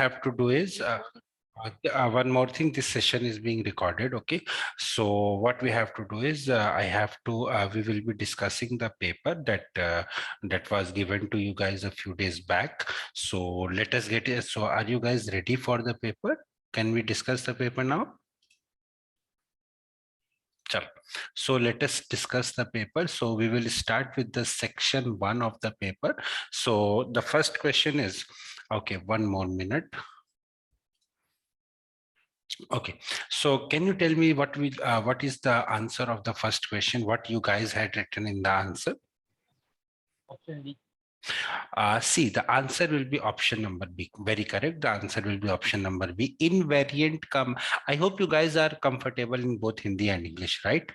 have to do is one more thing. This session is being recorded. Okay, so what we have to do is I have to we will be discussing the paper that was given to you guys a few days back. So let us get it. So are you guys ready for the paper? Can we discuss the paper now? So let us discuss the paper. So we will start with the section 1 of the paper. So the first question is, okay, one more minute. Okay, so can you tell me what is the answer of the first question? What you guys had written in the answer? Option B. See, the answer will be option number B. Very correct. The answer will be option number B. Invariant come. I hope you guys are comfortable in both Hindi and English, right?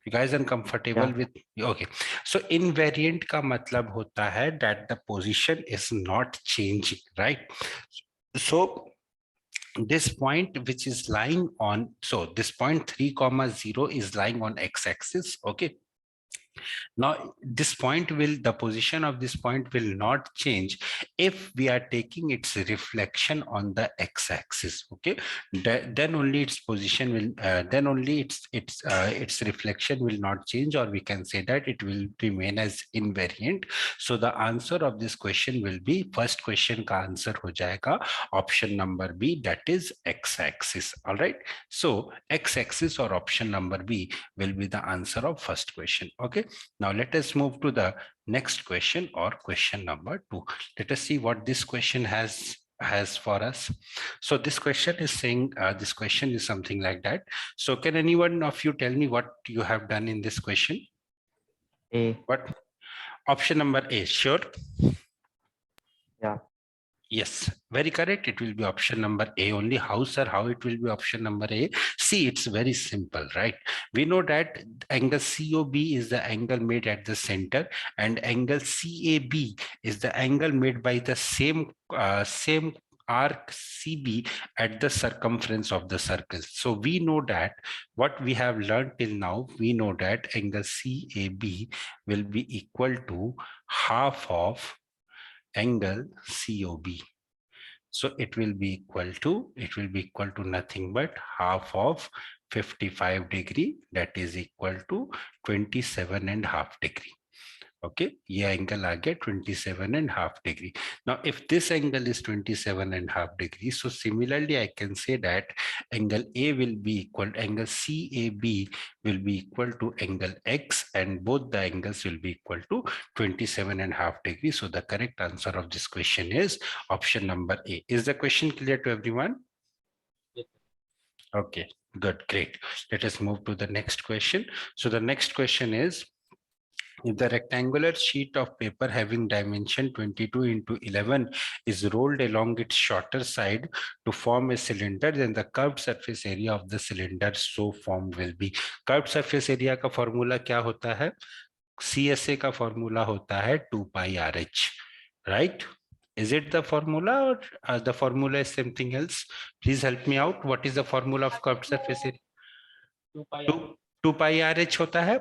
You guys are comfortable with, okay. So invariant का मतलब होता है that the position is not changing, right? So this point which is lying on, so this point 3,0 is lying on x-axis. Okay, now this point will, the position of this point will not change if we are taking its reflection on the x-axis. Okay, then only its position will then only its reflection will not change, or we can say that it will remain as invariant. So the answer of this question will be, first question ka answer ho jayega option number B, that is x-axis. All right, so x-axis or option number B will be the answer of first question. Okay, now let us move to the next question, or question number 2. Let us see what this question has for us. So this question is saying, this question is something like that. So can anyone of you tell me what you have done in this question? A. What? Option number A, sure? Yeah. Yes, very correct. It will be option number A only. How, sir? How it will be option number A? See, it's very simple, right? We know that angle COB is the angle made at the center, and angle CAB is the angle made by the same arc CB at the circumference of the circle. So we know that what we have learned till now, we know that angle CAB will be equal to half of angle COB. So it will be equal to nothing but half of 55 degree, that is equal to 27.5 degree. Okay, ये angle आ गया 27.5 degree. Now, if this angle is 27.5 degree, so similarly, I can say that angle A will be equal, angle CAB will be equal to angle X, and both the angles will be equal to 27.5 degree. So the correct answer of this question is option number A. Is the question clear to everyone? Yes. Okay, good, great. Let us move to the next question. So the next question is, if the rectangular sheet of paper having dimension 22 into 11 is rolled along its shorter side to form a cylinder, then the curved surface area of the cylinder so formed will be. Curved surface area का formula क्या होता है? CSA का formula होता है 2 pi RH, right? Is it the formula, or the formula is something else? Please help me out. What is the formula of curved surface area? 2 pi R H होता है.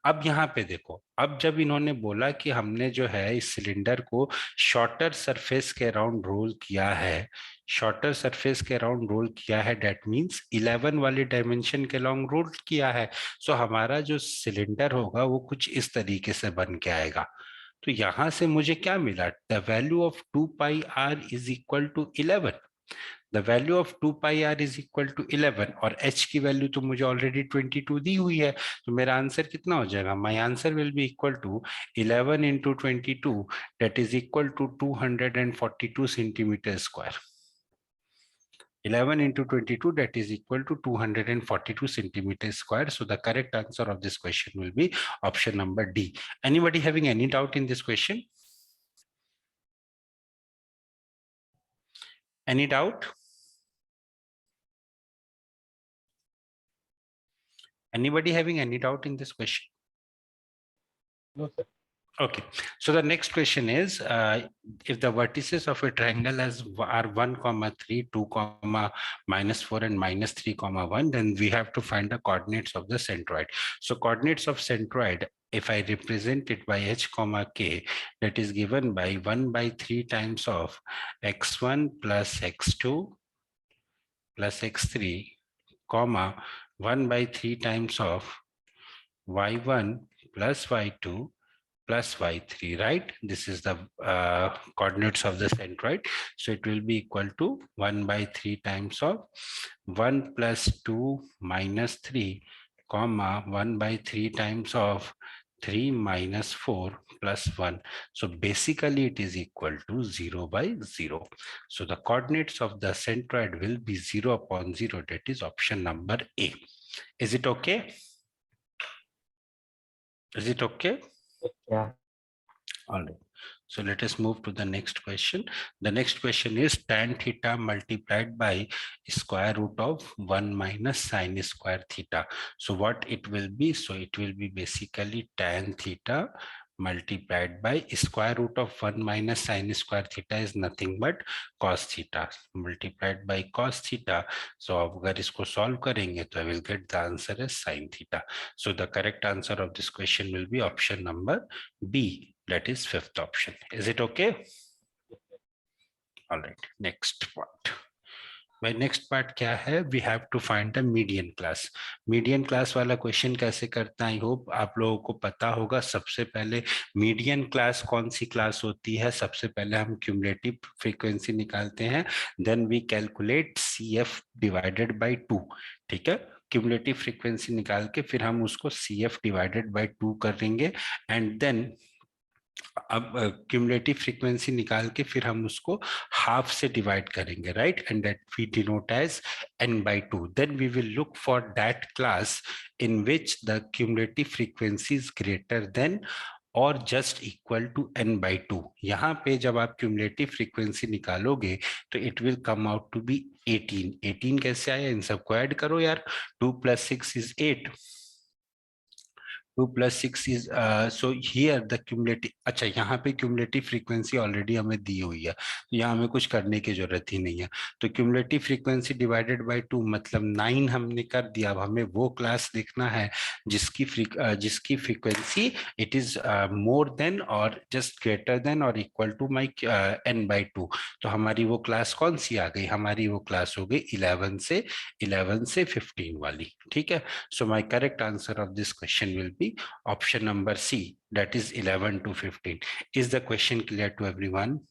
अब यहाँ पे देखो, अब जब इन्होंने बोला कि हमने जो है इस सिलेंडर को शॉर्टर सरफेस के अराउंड रोल किया है, शॉर्टर सरफेस के अराउंड रोल किया है, डेट मींस 11 वाले डायमेंशन के अराउंड रोल किया है. सो हमारा जो सिलेंडर होगा वो कुछ इस तरीके से बन के आएगा. तो यहां से मुझे क्या मिला? The value of 2 pi r is equal to 11. The value of 2 pi r is equal to 11, और h की वैल्यू तो मुझे ऑलरेडी 22 दी हुई है. तो मेरा आंसर कितना हो जाएगा? My answer will be equal to 11 into 22, that is equal to 242 centimeter square. 11 into 22, that is equal to 242 centimeters square. So the correct answer of this question will be option number D. Anybody having any doubt in this question? Any doubt? Anybody having any doubt in this question? No, sir. Okay, so the next question is, if the vertices of a triangle are 1, 3, 2, -4 and -3, 1, then we have to find the coordinates of the centroid. So coordinates of centroid, if I represent it by h comma k, that is given by 1 by 3 times of x1 plus x2 plus x3, comma 1 by 3 times of y1 plus y2 plus y3, right? This is the coordinates of the centroid. So it will be equal to 1 by 3 times of 1 plus 2 minus 3, comma 1 by 3 times of 3 minus 4 plus 1. So basically it is equal to 0 by 0. So the coordinates of the centroid will be 0 upon 0. That is option number A. Is it okay? Is it okay? Yeah. All right. So let us move to the next question. The next question is tan theta multiplied by square root of 1 minus sin square theta. So what it will be? So it will be basically tan theta multiplied by square root of 1 minus sin square theta is nothing but cos theta multiplied by cos theta. So अगर इसको solve करेंगे तो I will get the answer as sin theta. So the correct answer of this question will be option number B, that is fifth option. Is it okay? All right, next part. My next part क्या है? We have to find the median class. Median class वाला question कैसे करता है? I hope आप लोगों को पता होगा. सबसे पहले मीडियन क्लास कौन सी क्लास होती है? सबसे पहले हम क्यूमुलेटिव फ्रीक्वेंसी निकालते हैं, then we calculate CF divided by 2. ठीक है, क्यूमुलेटिव फ्रीक्वेंसी निकाल के फिर हम उसको CF डिवाइडेड बाय 2 करेंगे एंड देन अब क्यूमुलेटिव फ्रीक्वेंसी निकाल के फिर हम उसको हाफ से डिवाइड करेंगे, right? And that we denote as n by 2. Then we will look for that class in which the cumulative frequency is greater than और just equal to n by 2. यहाँ पे जब आप क्यूमुलेटिव फ्रीक्वेंसी निकालोगे तो it will come out to be 18. 18 कैसे आया? इन सबको ऐड करो यार. 2 plus 6 is 8. 2 plus 6 is so here the cumulative. अच्छा, यहाँ पे क्यूमुलेटिव फ्रीक्वेंसी ऑलरेडी हमें दी हुई है, तो यहाँ हमें कुछ करने की जरूरत ही नहीं है. तो क्यूमुलेटिव फ्रीक्वेंसी डिवाइडेड बाय 2 मतलब 9 हमने कर दिया. अब हमें वो क्लास देखना है जिसकी frequency it is more than और जस्ट ग्रेटर देन और equal to my n by 2. तो हमारी वो क्लास कौन सी आ गई? हमारी वो क्लास हो गई 11 से 15 वाली. ठीक है. So my correct answer of this question will be option number C, that is 11 to 15. Is the question clear to everyone?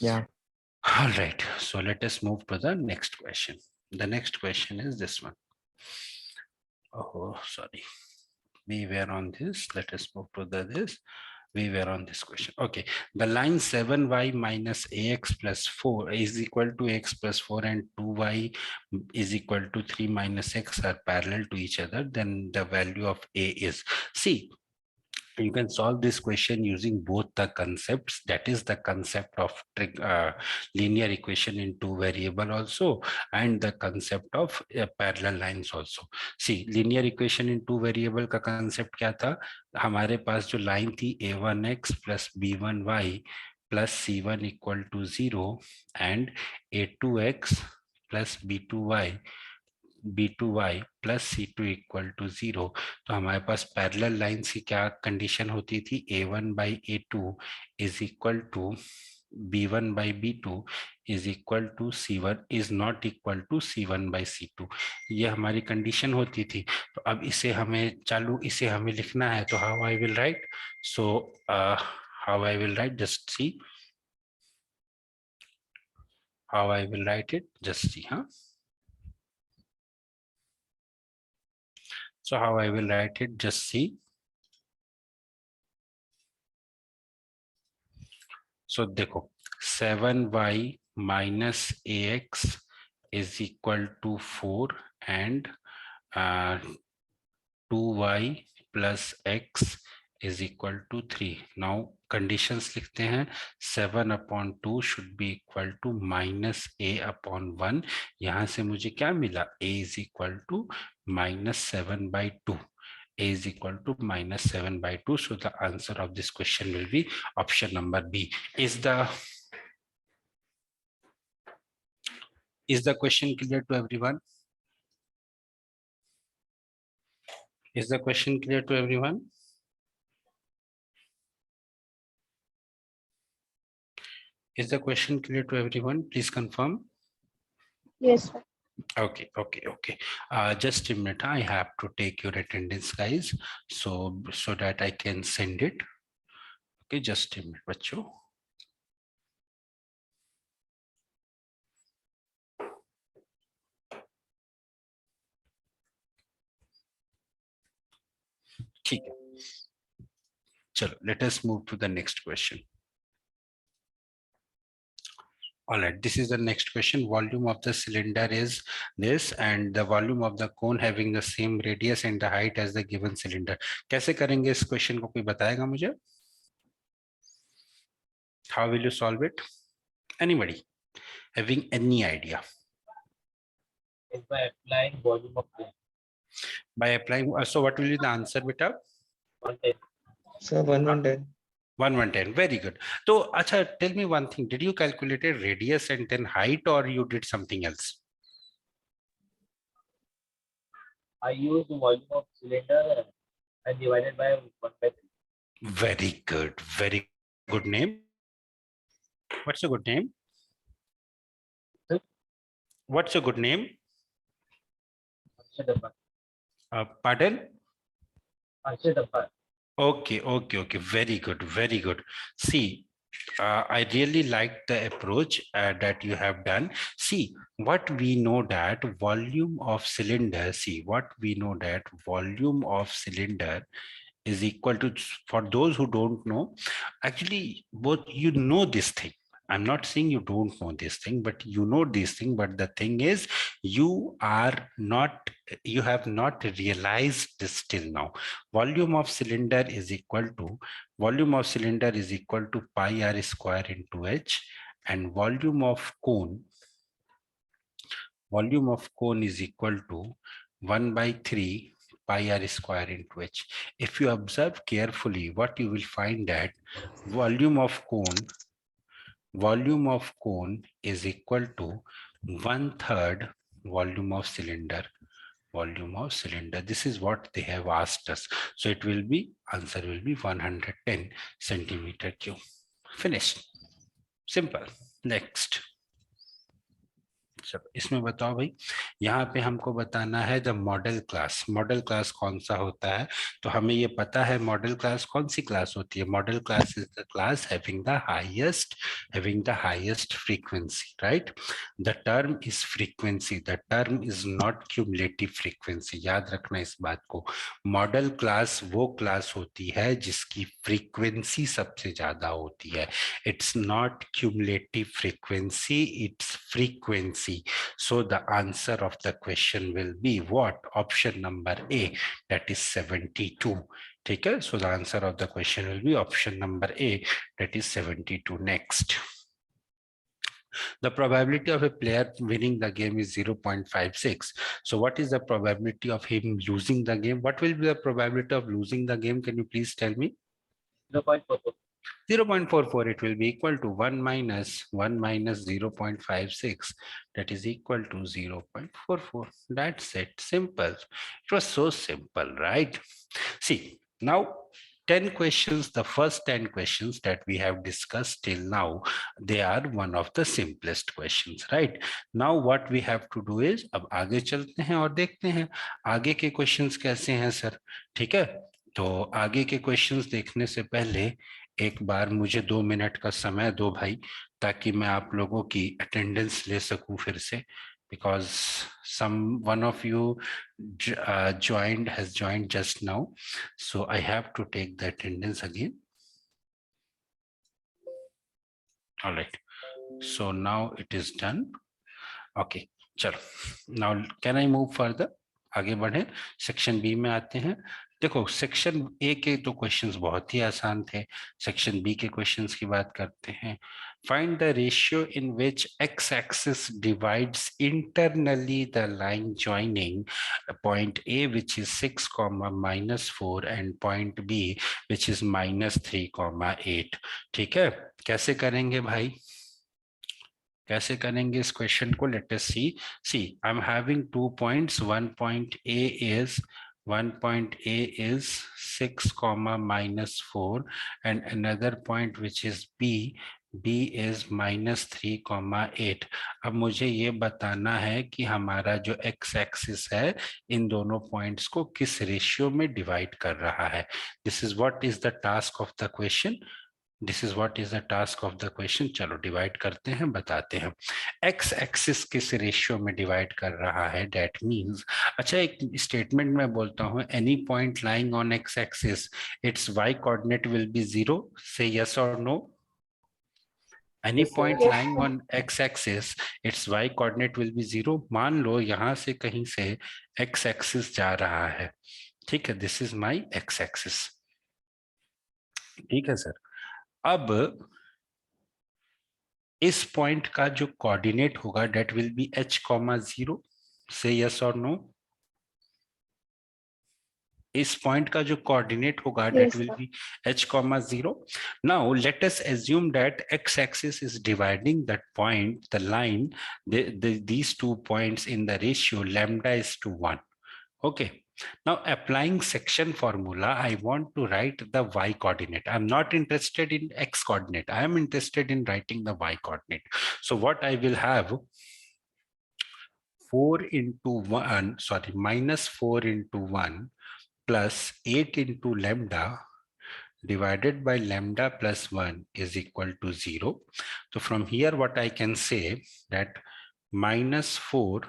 Yeah. All right. So let us move to the next question. The next question is this one. Oh, sorry. We were on this. Let us move to this. We were on this question. Okay. The line 7y minus ax plus 4 is equal to x plus 4 and 2y is equal to 3 minus x are parallel to each other. Then the value of a is. See, you can solve this question using both the concepts, that is the concept of linear equation in two variable also and the concept of parallel lines also. See, linear equation in two variable का concept क्या था? हमारे पास जो line थी a1x plus b1y plus c1 equal to 0 and a2x plus b2y plus c2 equal to 0. तो हमारे पास parallel lines की क्या कंडीशन होती थी? a1 by a2 is equal to b1 by b2 is equal to c1 is not equal to c1 by c2. ये हमारी condition होती थी. तो अब इसे हमें लिखना है. तो how I will write? So how I will write? Just see how I will write it. Just see. हाँ, so how I will write it, just see. So देखो, 7y minus ax is equal to 4 and 2y plus x is equal to 3. Now conditions लिखते हैं. 7 upon 2 should be equal to minus a upon 1. यहाँ से मुझे क्या मिला? a is equal to minus 7 by 2. A is equal to minus 7 by 2. So the answer of this question will be option number B. Is the question clear to everyone? Is the question clear to everyone? Is the question clear to everyone? Please confirm. Yes, sir. Okay, okay, okay. Just a minute. I have to take your attendance, guys, so that I can send it. Okay, just a minute, बच्चों. ठीक है. चलो, let us move to the next question. All right, this is the next question. Volume of the cylinder is this, and the volume of the cone having the same radius and the height as the given cylinder. कैसे करेंगे इस question को, कोई बताएगा मुझे? How will you solve it? Anybody having any idea? Is by applying volume of the By applying, so what will be the answer, beta? 110. Sir, 110. 110. Very good. So, acha, tell me one thing. Did you calculate a radius and then height, or you did something else? I use the volume of cylinder and divided by 1/3. Very good. Very good name. What's your good name? Sir? What's your good name? Akshay Dabbar. Pardon? Akshay Dabbar. Okay, okay, okay. Very good, very good. See, I really like the approach that you have done. See, what we know that volume of cylinder, see, what we know that volume of cylinder is equal to, for those who don't know, actually, both you know this thing. I'm not saying you don't know this thing, but you know this thing. But the thing is, you are not, you have not realized this till now. Volume of cylinder is equal to, volume of cylinder is equal to pi r square into h, and volume of cone is equal to 1 by 3 pi r square into h. If you observe carefully, what you will find that volume of cone is equal to 1/3 volume of cylinder. This is what they have asked us. So it will be, answer will be 110 centimeter cube. Finished. Simple. Next. चलो इसमें बताओ भाई, यहाँ पे हमको बताना है the model class. Model class कौन सा होता है? तो हमें ये पता है मॉडल क्लास कौन सी क्लास होती है. Model class is the class having the highest frequency, right. The term is frequency, the term is not cumulative frequency. याद रखना इस बात को. मॉडल क्लास वो क्लास होती है जिसकी फ्रीक्वेंसी सबसे ज्यादा होती है. It's not cumulative frequency, it's frequency. So the answer of the question will be what? Option number A, that is 72. ठीक है? So the answer of the question will be option number A, that is 72. Next. The probability of a player winning the game is 0.56. So what is the probability of him losing the game? What will be the probability of losing the game? Can you please tell me? 0.44. 0.44, it will be equal to 1 minus 0.56, that is equal to 0.44. That's it. Simple. It was so simple, right? See, now 10 questions, the first 10 questions that we have discussed till now, they are one of the simplest questions, right? Now what we have to do is, अब आगे चलते हैं और देखते हैं आगे के questions कैसे हैं सर. ठीक है, तो आगे के questions देखने से पहले एक बार मुझे 2 मिनट का समय दो भाई, ताकि मैं आप लोगों की अटेंडेंस ले सकूं फिर से, because one of you has joined just now, so I have to take the attendance again. All right, so now it is done. Okay, चलो, now can I move further? आगे बढ़े, सेक्शन बी में आते हैं. देखो, section A के तो questions बहुत ही आसान थे. सेक्शन बी के क्वेश्चंस की बात करते हैं. Find the ratio in which x axis divides internally the line joining point A which is 6, -4 and point B which is -3, 8. ठीक है, कैसे करेंगे भाई? कैसे करेंगे इस क्वेश्चन को? Let us see. See, I am having 2 points. One point A is one point A is 6 comma minus 4 and another point which is B is minus 3 comma 8. अब मुझे ये बताना है कि हमारा जो x एक्सिस है इन दोनों पॉइंट्स को किस रेशियो में डिवाइड कर रहा है. This is what is the task of the question. This is what is the task of the question. चलो डिवाइड करते हैं, बताते हैं. एक्स एक्सिस किस रेशियो में डिवाइड कर रहा है, दैट मींस. अच्छा, एक स्टेटमेंट में बोलता हूं, any point lying on x axis its y coordinate will be 0. Say yes और no. Any Yes, sir. Point Yes, lying sir. On x axis its y coordinate will be 0. मान लो यहां से कहीं से एक्स एक्सिस जा रहा है, ठीक है. This is my x axis, ठीक है सर. अब इस पॉइंट का जो कोऑर्डिनेट होगा that will be h comma 0. Say yes और नो. इस पॉइंट का जो कोऑर्डिनेट होगा that Yes, will sir. Be h comma 0. Now let us assume that x axis is dividing that point, the line, these 2 points in the ratio lambda is to 1. Okay. Now applying section formula, I want to write the y coordinate. I'm not interested in x coordinate. I am interested in writing the y coordinate. So what I will have, 4 into 1, sorry, minus 4 into 1 plus 8 into lambda divided by lambda plus 1 is equal to 0. So from here what I can say that minus 4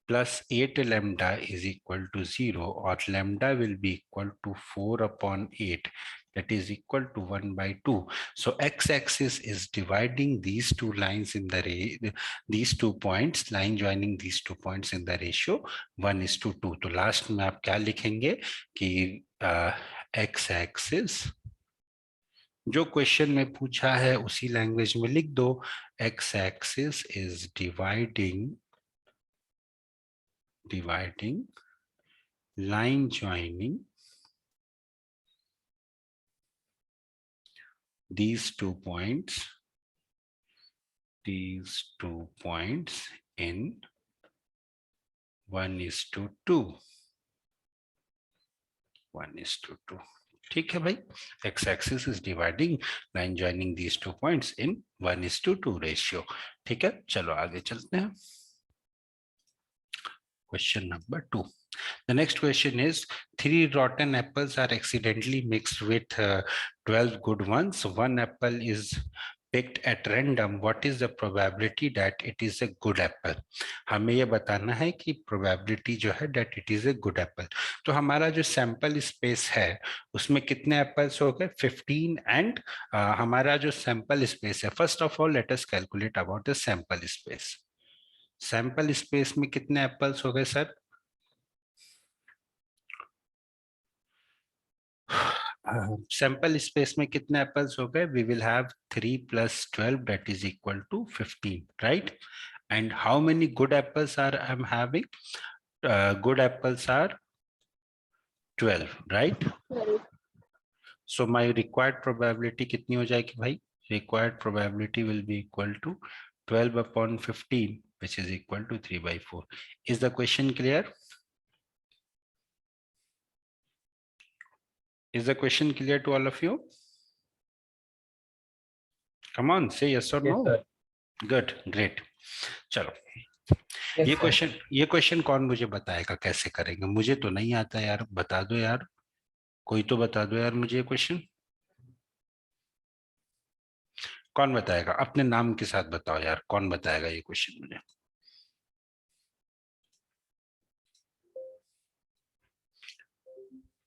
plus 8 lambda is equal to 0, or lambda will be equal to 4 upon 8, that is equal to 1 by 2. So x-axis is dividing these two lines in the these 2 points, line joining these 2 points in the ratio 1:2. तो last में आप क्या लिखेंगे कि x-axis जो question में पूछा है उसी लैंग्वेज में लिख दो. x-axis is dividing line joining these 2 points in 1:2. 1:2. ठीक है भाई. x axis is dividing line joining these 2 points in 1:2 ratio. ठीक है, चलो आगे चलते हैं. Question number 2. The next question is, 3 rotten apples are accidentally mixed with 12 good ones. One apple is picked at random. What is the probability that it is a good apple? हमें ये बताना है कि probability जो है that it is a good apple. तो हमारा जो sample space है उसमें कितने apples हो गए? 15 and हमारा जो sample space है, first of all let us calculate about the sample space. Sample space में कितने apples हो गए सर? सैंपल स्पेस में कितने एप्पल्स हो गए? We will have 3 plus 12 that is equal to 15, right? And how many good apples are I'm having? Good apples are 12, right? Well, So my required probability कितनी हो जाएगी भाई? Required probability will be equal to 12 upon 15, which is equal to 3 by 4. Is the question clear? Is the question clear to all of you? Come on, say yes or Yes, no. sir. Good, great. चलो, Yes, ये sir. Question कौन मुझे बताएगा कैसे करेंगे? मुझे तो नहीं आता यार, बता दो यार, कोई तो बता दो यार मुझे ये क्वेश्चन. कौन बताएगा? अपने नाम के साथ बताओ यार, कौन बताएगा ये क्वेश्चन मुझे?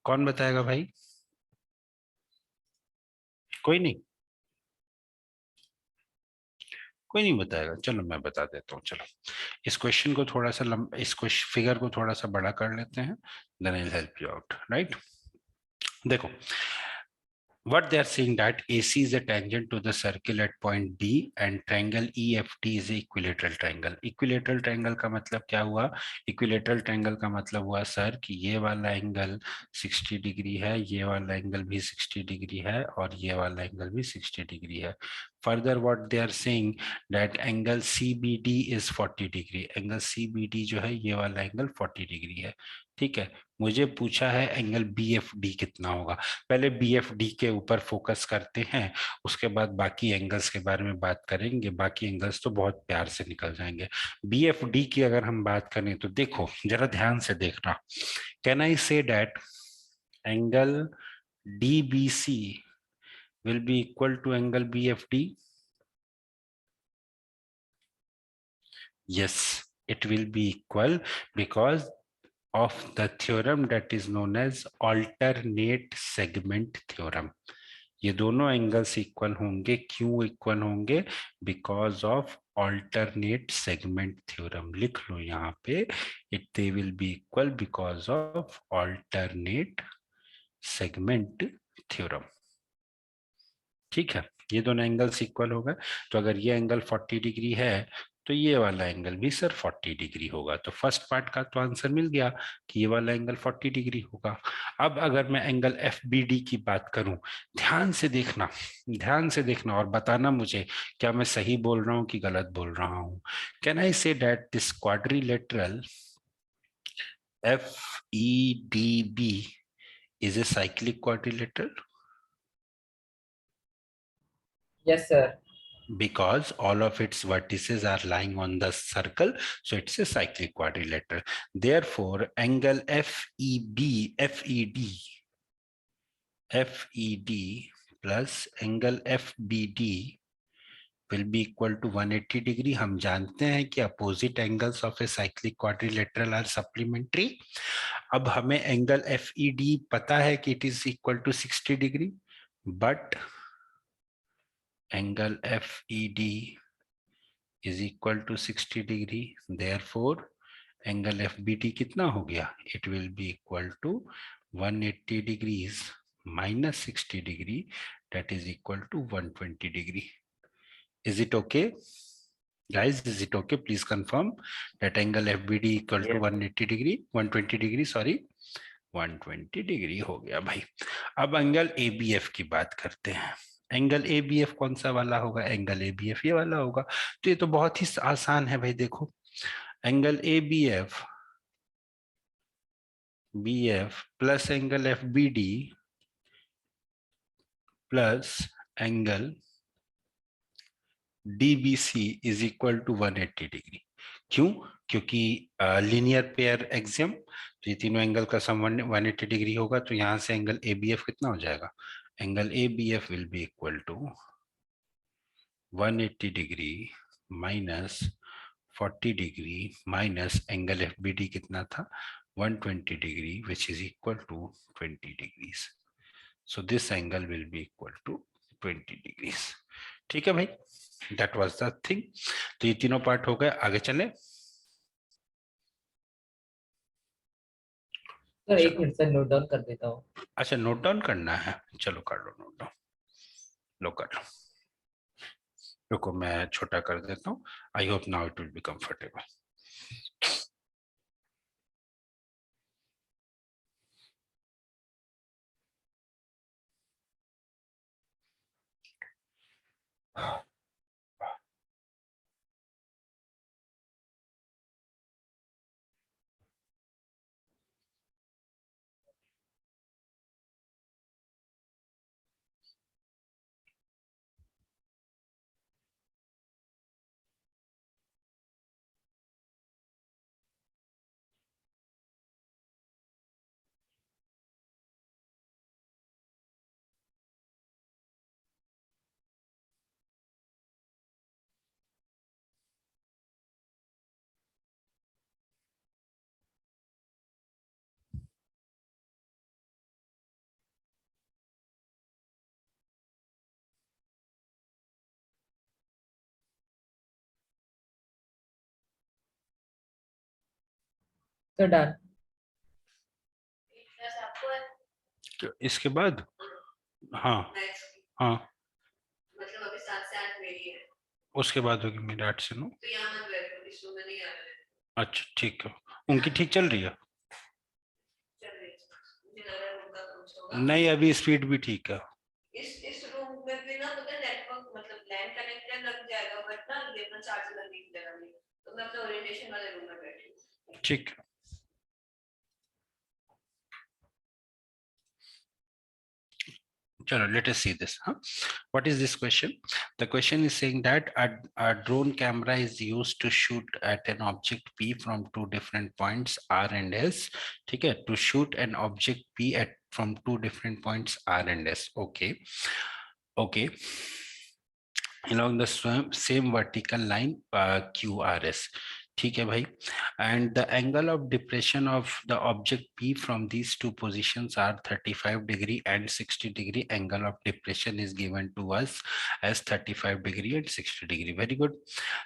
कौन बताएगा भाई? कोई नहीं, कोई नहीं बताएगा. चलो मैं बता देता हूँ. चलो इस क्वेश्चन को थोड़ा सा इस फिगर को थोड़ा सा बड़ा कर लेते हैं. Then I will help you out, right? देखो, what they are saying that AC is a tangent to the circle at point B and triangle EFT is a equilateral triangle. Equilateral triangle का मतलब क्या हुआ? Equilateral triangle का मतलब हुआ sir कि ये वाला एंगल 60 डिग्री है, ये वाला एंगल भी 60 डिग्री है और ये वाला एंगल भी 60 डिग्री है. Further what they are saying that angle CBD is 40 degree. Angle CBD जो है ये वाला एंगल 40 डिग्री है. ठीक है, मुझे पूछा है एंगल बी एफ डी कितना होगा। पहले बी एफ डी के ऊपर फोकस करते हैं, उसके बाद बाकी एंगल्स के बारे में बात करेंगे। बाकी एंगल्स तो बहुत प्यार से निकल जाएंगे। बी एफ डी की अगर हम बात करें तो देखो जरा ध्यान से देखना। Can I say that angle D B C will be equal to angle BFD? Yes, it will be equal because of the theorem that is known as alternate segment theorem. ये दोनों एंगल्स इक्वल होंगे। क्यों equal होंगे? Because of alternate segment theorem। लिख लो यहाँ पे, it they will be equal because of alternate segment theorem। ठीक है, ये दोनों एंगल्स इक्वल हो गए। तो अगर ये एंगल 40 डिग्री है तो ये वाला एंगल भी सर 40 डिग्री होगा। तो फर्स्ट पार्ट का तो आंसर मिल गया कि ये वाला एंगल 40 डिग्री होगा। अब अगर मैं एंगल एफ बी डी की बात करूं, ध्यान से देखना, ध्यान से देखना और बताना मुझे क्या मैं सही बोल रहा हूं कि गलत बोल रहा हूं। Can I say that this quadrilateral F E D B is a cyclic quadrilateral? Yes, sir. Because all of its vertices are lying on the circle, so it's a cyclic quadrilateral. Therefore, angle FED plus angle FBD will be equal to 180 degree. हम जानते हैं कि opposite angles of a cyclic quadrilateral are supplementary. अब हमें angle FED पता है कि it is equal to 60 degree, but angle FED is equal to 60 degree. Therefore, angle FBT कितना हो गया? It will be equal to 180 degrees minus 60 degree, that is equal to 120 degree. Is it okay? Guys, is it okay? Please confirm that angle FBD equal to 180 degree, 120 degree, sorry, 120 degree हो गया भाई। अब angle ABF की बात करते हैं। Angle ABF कौन सा वाला होगा? एंगल ABF ये वाला होगा। तो ये तो बहुत ही आसान है भाई। देखो angle ABF BF plus angle FBD plus angle DBC is equal to 180 degree. क्यों? क्योंकि लीनियर पेयर एक्सियम, तो ये तीनों एंगल का सम 180 डिग्री होगा। तो यहां से एंगल ABF कितना हो जाएगा? Angle ABF will be equal to 180 degree minus 40 degree minus angle FBD कितना था? 120 degree, which is equal to 20 degrees. So this angle will be equal to 20 degrees. ठीक है भाई, दैट वाज द थिंग। तो ये तीनों पार्ट हो गए, आगे चले। सर एक मिनट सर, नोट डाउन कर देता हूँ। अच्छा, नोट डाउन करना है, चलो कर लो नोट डाउन। लो कर लो, रुको मैं छोटा कर देता हूँ। I hope now it will be comfortable. Sir done. इसके बाद हाँ हाँ, मतलब अभी 7 से 8 मेरी है, उसके बाद होगी मेरी 8 से 9। तो यहाँ मत बैठो, इस रूम में नहीं आना है। अच्छा ठीक है, उनकी ठीक चल रही है? चल रही है। मुझे लग रहा है रूम का कुछ होगा। नहीं, अभी स्पीड भी ठीक है। इस रूम में भी ना पता नेटवर्क मतलब लैंड कनेक्टेड लग जाएगा, बट ना ये अपना चार्ज लगने की जगह नहीं, तो मैं अपने ओरिएंटेशन वाले रूम में बैठी हूँ। ठीक है। Chalo, let us see this. What is this question? The question is saying that a drone camera is used to shoot at an object P from two different points R and S. Okay, to shoot an object P at from two different points R and S. Okay. Okay. Along the same vertical line QRS. ठीक है भाई, and the angle of depression of the object P from these two positions are 35 degree and 60 degree. Angle of depression is given to us as 35 degree and 60 degree. Very good.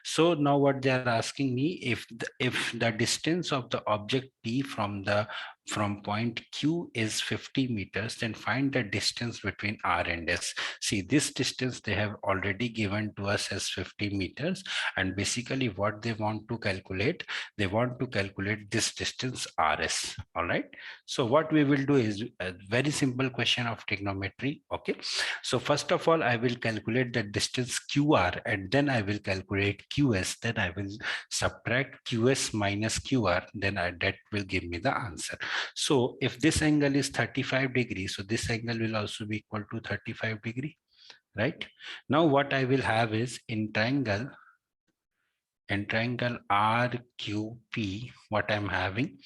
So now what they are asking me, if the distance of the object P from point Q is 50 meters, then find the distance between R and S. See, this distance they have already given to us as 50 meters, and basically what they want to calculate, they want to calculate this distance RS. All right, so what we will do is a very simple question of trigonometry. Okay, so first of all I will calculate the distance QR, and then I will calculate QS, then I will subtract QS minus QR, then that will give me the answer. So if this angle is 35 degrees, so this angle will also be equal to 35 degree, right? Now what I will have is in triangle RQP, what I'm having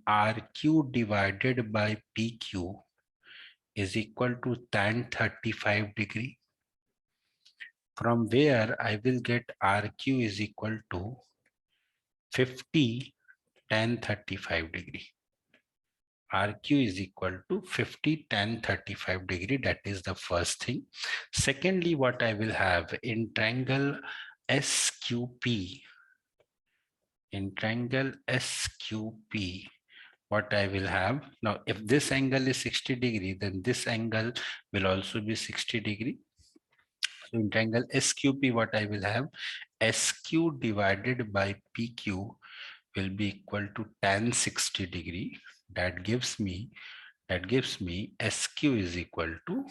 RQ divided by PQ is equal to tan 35 degree, from where I will get RQ is equal to 50 tan 35 degree. RQ is equal to 50 tan 35 degree. That is the first thing. Secondly, what I will have in triangle SQP, what I will have now, if this angle is 60 degree, then this angle will also be 60 degree. So in triangle SQP, what I will have, SQ divided by PQ will be equal to tan 60 degree. That gives me SQ is equal to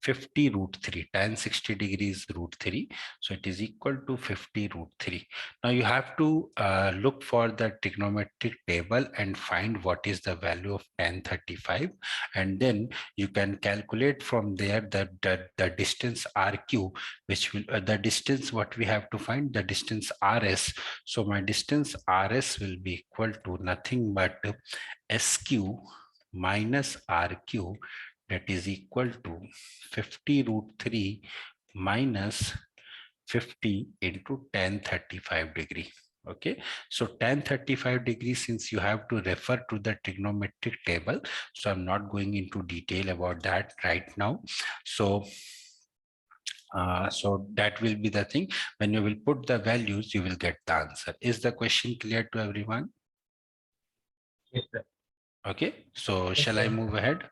50 root 3. Tan 60 degrees root 3, so it is equal to 50 root 3. Now you have to look for the trigonometric table and find what is the value of tan 35, and then you can calculate from there the distance RQ, which will the distance what we have to find, the distance RS. So my distance RS will be equal to nothing but SQ minus RQ, that is equal to 50 root 3 minus 50 into tan 35 degree. Okay, so tan 35 degrees, since you have to refer to the trigonometric table, so I'm not going into detail about that right now. So so that will be the thing. When you will put the values, you will get the answer. Is the question clear to everyone? Yes, sir. Okay, so Yes, shall I sir. move ahead?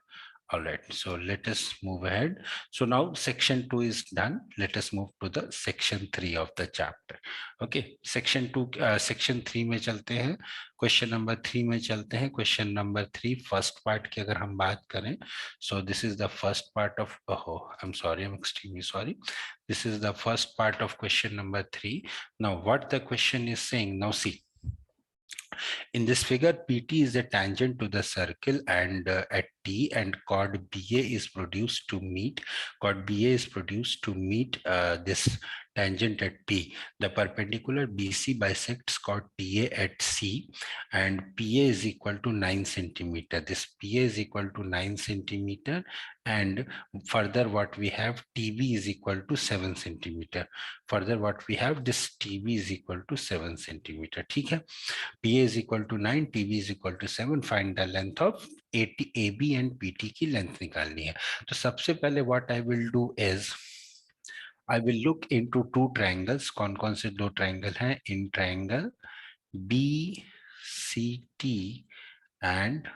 All right, so let us move ahead. So now section 2 is done. Let us move to the section 3 of the chapter. Okay, section 2, section 3 में चलते हैं. Question number 3 में चलते हैं. Question number 3 first part की अगर हम बात करें, so this is the first part of, oh, I'm sorry, I'm extremely sorry. This is the first part of question number 3. Now what the question is saying, now see. In this figure, PT is a tangent to the circle, and at T, and chord BA is produced to meet. Chord BA is produced to meet this tangent at P. The perpendicular BC bisects chord TA at C, and PA is equal to 9 centimeter. This PA is equal to 9 centimeter, and further what we have, TB is equal to 7 centimeter. Further what we have, this TB is equal to 7 centimeter. ठीक है? PA is equal to 9, TB is equal to 7. Find the length of AB and PT की length निकालनी है. तो सबसे पहले what I will do is I will look into two triangles. कौन-कौन से दो triangle हैं? In triangle BCT and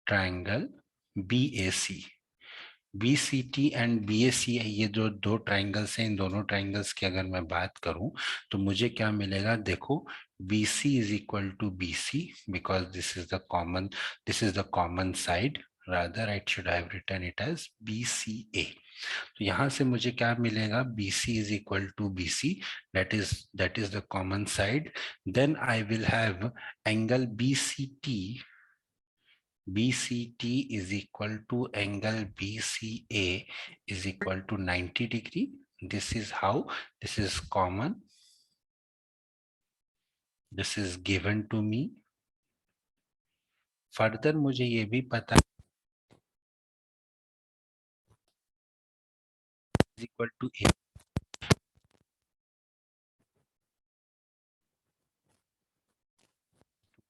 triangle BAC. BCT and BAC, ये जो दो ट्राइंगल्स हैं, इन दोनों ट्राइंगल्स की अगर मैं बात करूं तो मुझे क्या मिलेगा? देखो, BC is equal to BC because this is the common side. Rather I should have written it as BCA. तो यहां से मुझे क्या मिलेगा? BC is equal to BC, that is the common side. Then I will have angle BCT BCT is equal to angle BCA is equal to 90 degree. This is how, this is common, this is given to me. Further मुझे ये भी पता is equal to A.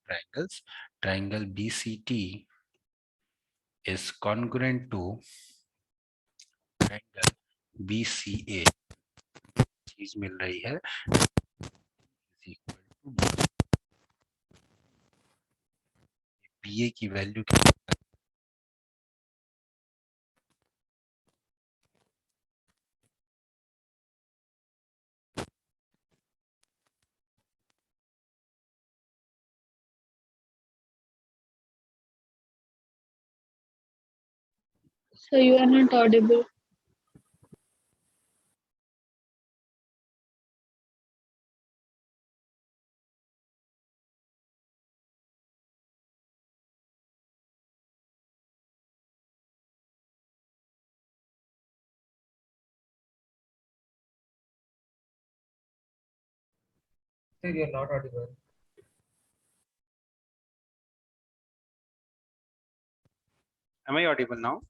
Triangles, triangle BCT is congruent to triangle BCA. चीज मिल रही है is equal to BA की value So you are not audible. Sir, you're not audible. Am I audible now?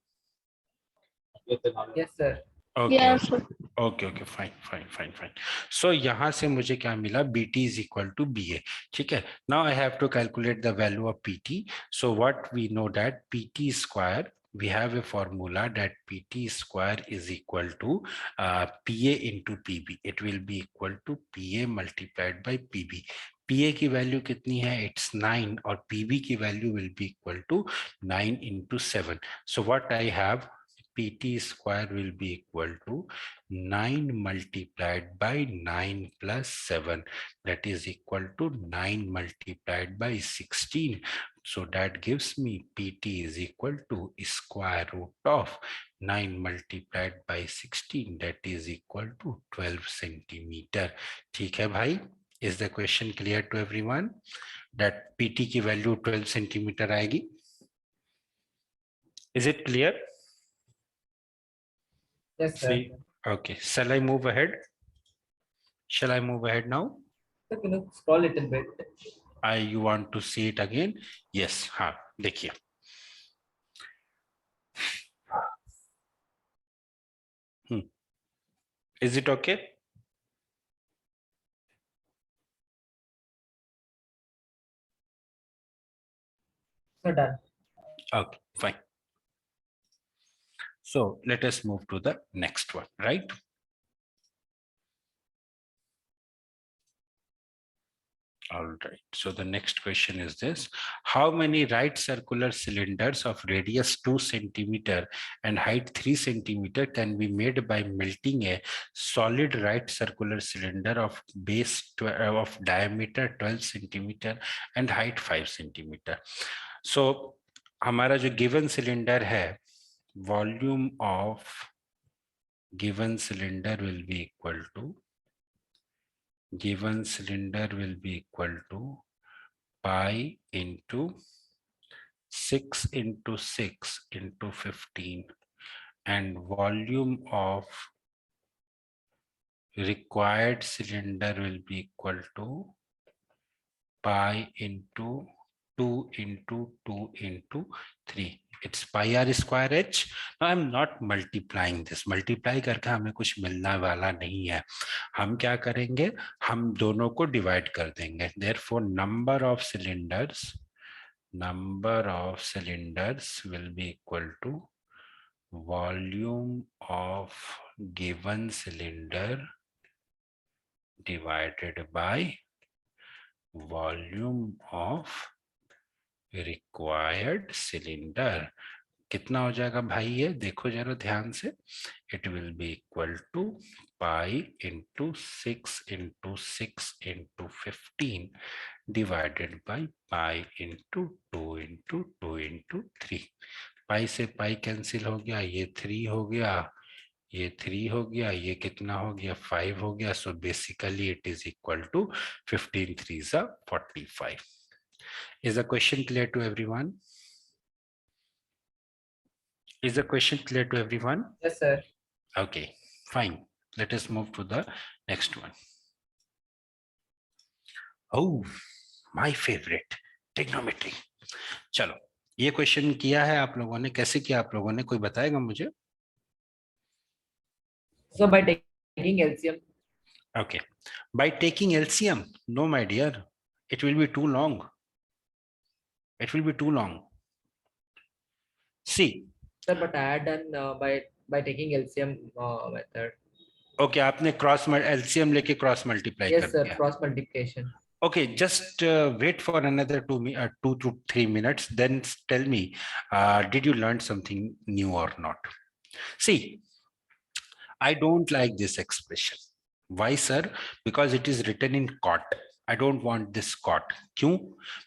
Yes, sir. Okay. Yeah, sir. Okay fine. So यहाँ से मुझे क्या मिला, BT is equal to BA. ठीक है. Now I have to calculate the value of PT. So what we know that PT square, we have a formula that PT square is equal to PA into PB. It will be equal to PA multiplied by PB. PA की value कितनी है, it's 9, और PB की value will be equal to 9 into 7. So what I have, PT square will be equal to 9 multiplied by 9 plus 7, that is equal to 9 multiplied by 16. So that gives me PT is equal to square root of 9 multiplied by 16, that is equal to 12 centimeter. ठीक है भाई? Is the question clear to everyone? That PT की value 12 centimeter आएगी? Is it clear? Yes, sir. See? Okay. Shall I move ahead? Shall I move ahead now? Sir, can you scroll a little bit? You want to see it again? Yes. हाँ देखिए. Is it okay? Sir, done. Okay, fine. So let us move to the next one, right? All right. So the next question is this: how many right circular cylinders of radius 2 centimeter and height 3 centimeter can be made by melting a solid right circular cylinder of base of diameter 12 centimeter and height 5 centimeter? So हमारा जो given cylinder है, volume of given cylinder will be equal to pi into 6 into 6 into 15, and volume of required cylinder will be equal to pi into 2 into 2 into 3. It's pi r square h. Now I'm not multiplying this. Multiply करके हमें कुछ मिलने वाला नहीं है. हम क्या करेंगे, हम दोनों को डिवाइड कर देंगे. Therefore number of cylinders will be equal to volume of given cylinder divided by volume of required cylinder. कितना हो जाएगा भाई, ये देखो जरा ध्यान से. It will be equal to pi into 6 into 6 into 15 divided by pi into 2 into 2 into 3. पाई से पाई कैंसिल हो गया, ये 3 हो गया, ये 3 हो गया, ये कितना हो गया, 5 हो गया. So basically it is equal to 15 3 45. Is the question clear to everyone? Is the question clear to everyone? Yes, sir. Okay, fine. Let us move to the next one. Oh, my favorite, trigonometry. चलो, ये question किया है आप लोगों ने, कैसे किया आप लोगों ने, कोई बताएगा मुझे? So by taking LCM. Okay, by taking LCM. No, my dear, it will be too long. It will be too long. See. Sir, but I had done by taking LCM method. Okay, आपने cross LCM लेके cross multiply कर Yes, sir. दिया. Cross multiplication. Okay, just wait for another 2 to 3 minutes. Then tell me, did you learn something new or not? See, I don't like this expression. Why, sir? Because it is written in cot. I don't want this cot. Kyun?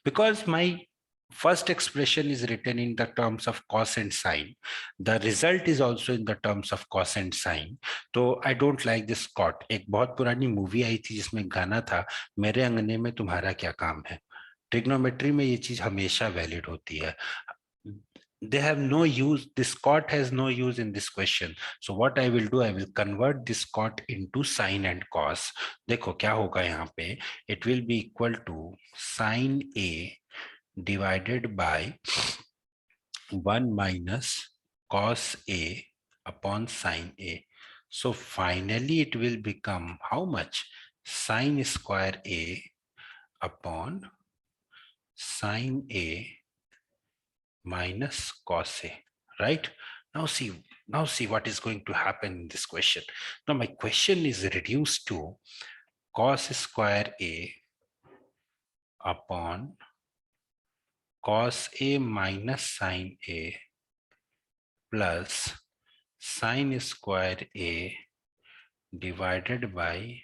Because my first expression is written in the terms of cos and sine. The result is also in the terms of cos and sine. So I don't like this cot. एक बहुत पुरानी movie आई थी जिसमें गाना था, मेरे अंगने में तुम्हारा क्या काम है. ट्रिग्नोमेट्री में ये चीज हमेशा वैलिड होती है. They have no use, this cot has no use in this question. So what I will do, I will convert this cot into sine and cos. देखो क्या होगा यहाँ पे, it will be equal to sine A divided by 1 minus cos A upon sine A. So finally it will become how much? Sine square A upon sine A minus cos A, right? Now see what is going to happen in this question. Now my question is reduced to cos square A upon cos A minus sine A plus sine square A divided by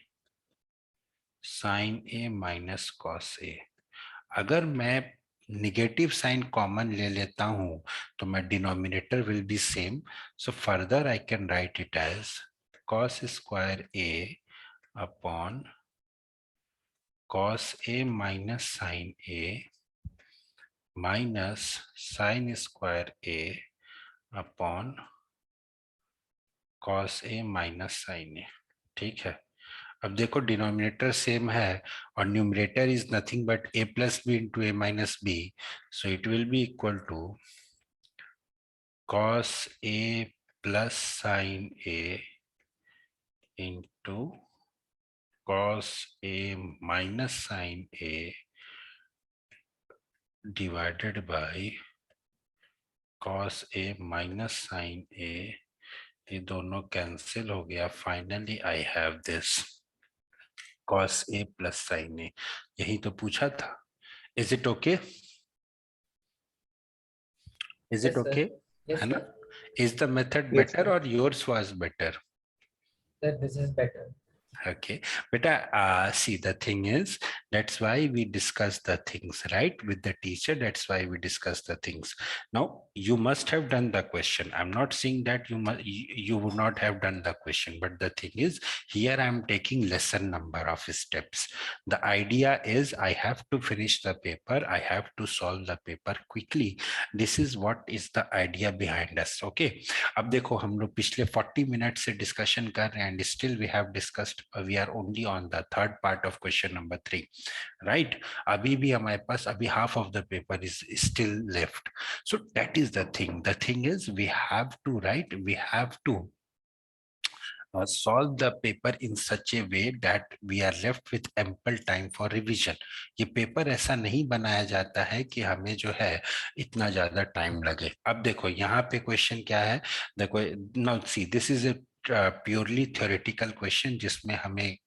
sine A minus cos A. अगर मैं negative sign common ले लेता हूं तो मैं denominator will be same. So further I can write it as cos square A upon cos A minus sin A minus sin square A upon cos A minus sin A. ठीक है. अब देखो denominator same है और numerator is nothing but a plus b into a minus b. So it will be equal to cos A plus sin A into cos A minus sin A divided by cos A minus sin A. ये दोनों कैंसिल हो गया. Finally I have this cos A plus sin A. यही तो पूछा था. Is it okay? Is it Yes, sir. okay? Yes, है ना? sir. Is the method Yes, better sir. or yours was better? Sir, this is better. Okay, but see, the thing is, that's why we discuss the things, right? With the teacher, that's why we discuss the things. Now, you must have done the question. I'm not saying that you would not have done the question, but the thing is, here I'm taking lesser number of steps. The idea is I have to finish the paper. I have to solve the paper quickly. This is what is the idea behind us. Okay. अब देखो हम लोग पिछले 40 minute से discussion कर रहे हैं and still we have discussed, we are only on the third part of question number 3, right? अभी भी हमारे पास अभी half of the paper is still left. So that is the thing is we have to write, we have to solve the paper in such a way that we are left with ample time for revision. ये paper ऐसा नहीं बनाया जाता है कि हमें जो है इतना ज्यादा टाइम लगे. अब देखो यहाँ पे क्वेश्चन क्या है, देखो now see this is a purely theoretical question जिसमें हमें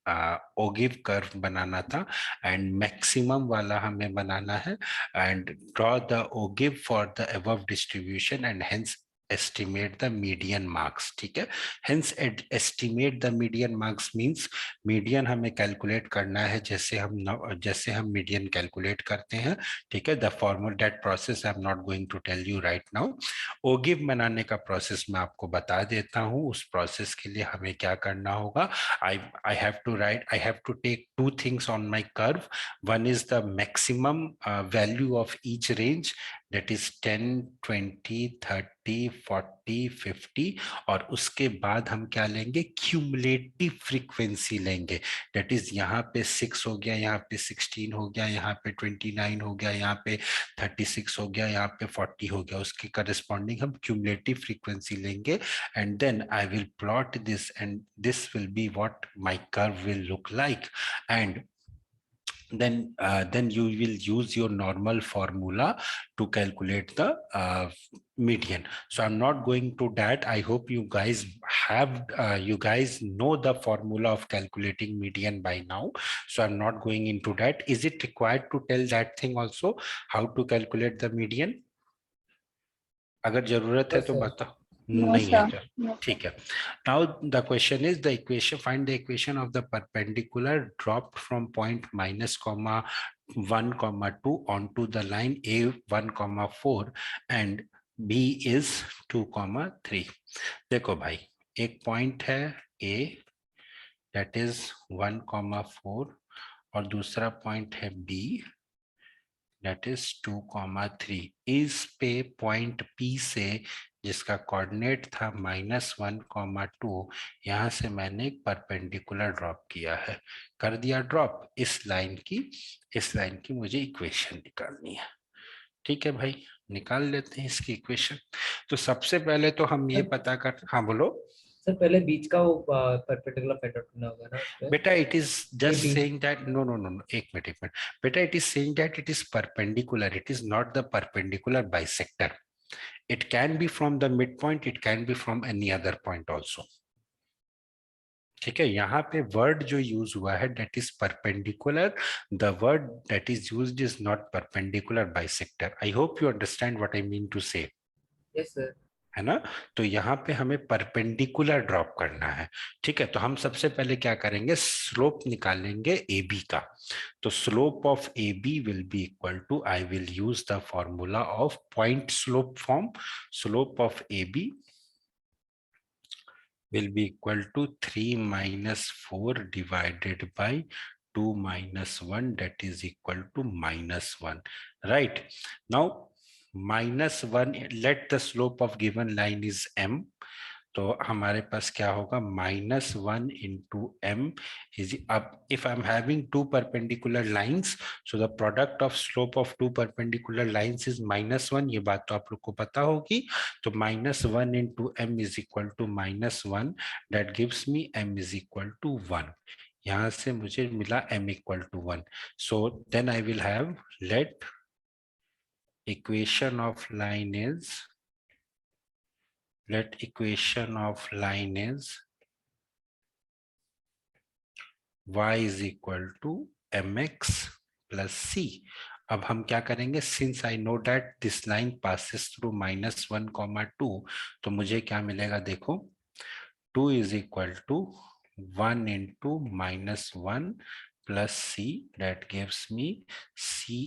ओगिव कर्व बनाना था एंड मैक्सिमम वाला हमें बनाना है and draw the ogive for the above distribution and hence estimate the median marks. ठीक है. Hence estimate the median marks means median हमें calculate करना है जैसे हम median calculate करते हैं. ठीक है. The formula, that process I'm not going to tell you right now. ओगिव बनाने का प्रोसेस मैं आपको बता देता हूं. उस प्रोसेस के लिए हमें क्या करना होगा, I have to take two things on my curve. One is the maximum value of each range, that is 10, 20, 30 30, 40, 50 और उसके बाद हम क्या लेंगे, क्यूमुलेटिव फ्रीक्वेंसी लेंगे। दैट इज यहाँ पे 6 हो गया, यहाँ पे 16 हो गया, यहाँ पे 29 हो गया, यहाँ पे 36 हो गया, यहाँ पे 40 हो गया, उसके करस्पॉन्डिंग हम क्यूमुलेटिव फ्रीक्वेंसी लेंगे and then I will plot this and this will be what my curve will look like, and then you will use your normal formula to calculate the median. So I'm not going to that. I hope you guys have you guys know the formula of calculating median by now, so I'm not going into that. Is it required to tell that thing also, how to calculate the median? अगर जरूरत है तो बता। No, नहीं है sir. क्या? No, sir. ठीक है। Now the question is the equation, find the equation of the perpendicular dropped from point minus comma 1 comma 2 onto the line A 1 comma 4 and B is 2 comma 3। देखो भाई, एक point है A that is 1 comma 4 और दूसरा point है B that is 2,3। इस पे point P से जिसका कोऑर्डिनेट था -1,2, यहाँ से मैंने एक परपेंडिकुलर ड्रॉप किया है, कर दिया ड्रॉप इस लाइन की मुझे इक्वेशन निकालनी है। ठीक है भाई, निकाल लेते हैं इसकी इक्वेशन। तो सबसे पहले तो हम ये पता कर, हाँ बोलो सर, पहले बीच का वो परपेंडिकुलर फाइंड आउट करना होगा ना उसपे। बेटा। इट इज जस्ट बीच- saying that no no no no, एक मिनट बेटा, it is saying that it is perpendicular, it is not the perpendicular bisector. It can be from the midpoint, it can be from any other point also। ठीक है, यहाँ पे word जो use हुआ है that is perpendicular, the word that is used is not perpendicular bisector। I hope you understand what I mean to say। Yes sir. है ना, तो यहाँ पे हमें परपेंडिकुलर ड्रॉप करना है। ठीक है, तो हम सबसे पहले क्या करेंगे, स्लोप निकालेंगे ए बी का। तो slope of A B will be equal to, I will use the formula of point slope form. Slope of A B will be equal to 3 minus 4 divided by 2 minus 1, that is equal to -1, right? Now -1, let the slope of given line is m, तो हमारे पास क्या होगा, -1 into m is, अब if I'm having two perpendicular lines, so the product of slope of two perpendicular lines is -1, ये बात तो आप लोग को पता होगी। तो -1 into m is equal to -1, that gives me m is equal to 1। यहाँ से मुझे मिला m equal to 1। so then I will have, let equation of line is, let equation of line is y is equal to mx plus c। अब हम क्या करेंगे, since I know that this line passes through -1,2, तो मुझे क्या मिलेगा, देखो 2 is equal to 1 into -1 plus c, that gives me c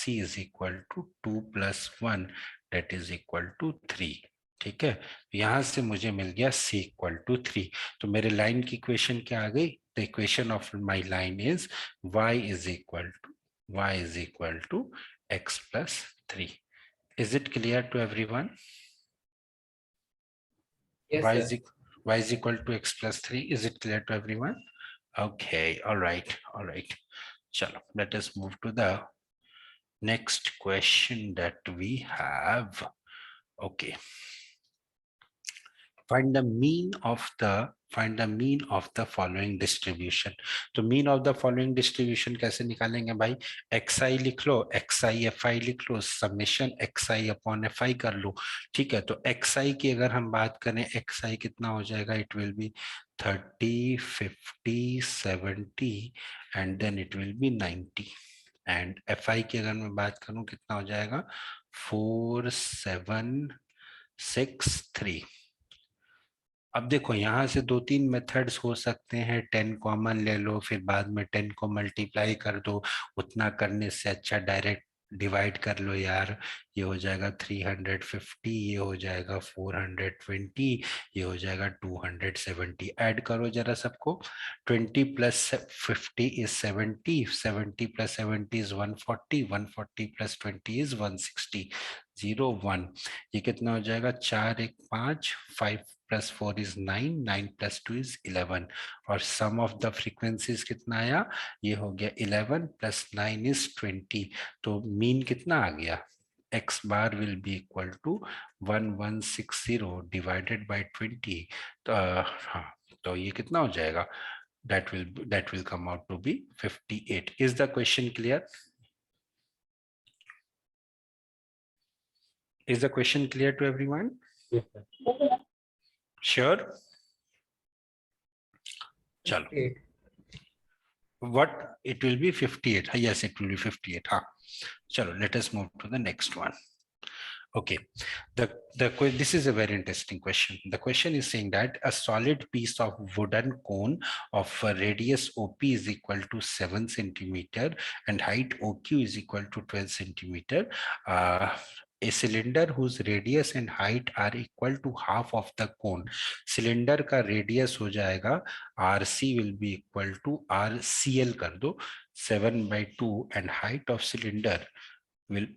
is equal to 2 plus 1, that is equal to 3। ठीक है, यहां से मुझे मिल गया c इक्वल टू 3। तो मेरे लाइन की इक्वेशन क्या आ गई, the equation of my line is y is equal to x plus 3। is it clear to everyone? Yes y sir. is equal to x plus 3, is it clear to everyone? Okay, all right, all right, chalo, let us move to the next question that we have। Okay, find the mean of the following distribution। तो mean of the following distribution कैसे निकालेंगे भाई, xi लिख लो, xi fi लिख लो, summation xi upon fi कर लो। ठीक है, तो xi की अगर हम बात करें, xi कितना हो जाएगा, it will be 30, 50, 70 and then it will be 90। and fi की अगर मैं बात करूं कितना हो जाएगा, 4, 7, 6, 3। अब देखो यहाँ से 2-3 मेथड्स हो सकते हैं, 10 कॉमन ले लो, फिर बाद में 10 को मल्टीप्लाई कर दो। उतना करने से अच्छा डायरेक्ट डिवाइड कर लो यार, ये हो जाएगा 350, ये हो जाएगा 420, ये हो जाएगा 270। ऐड करो जरा सबको, 20 plus 50 is 70, 70 plus 70 is 140, 140 plus 20 is 160, 0 1, ये कितना हो जाएगा 4 1 5, 5 + 4 is 9, 9 + 2 is 11 और सम ऑफ द फ्रीक्वेंसीज कितना आया, ये हो गया 11 + 9 is 20, तो मीन कितना आ गया, x bar will be equal to 1160 divided by 20, तो हाँ, तो ये कितना हो जाएगा, that will come out to be 58. Is the question clear? Is the question clear to everyone? Yes, sir. Sure. Chalo. 58. What it will be 58. Yes, it will be 58. हाँ. Chalo, let us move to the next one. Okay, this is a very interesting question. The question is saying that a solid piece of wooden cone of radius OP is equal to 7 centimeter and height OQ is equal to 12 centimeter. A cylinder whose radius and height are equal to half of the cone. Cylinder का radius हो जाएगा RC will be equal to RCL कर दो 7/2 and height of cylinder will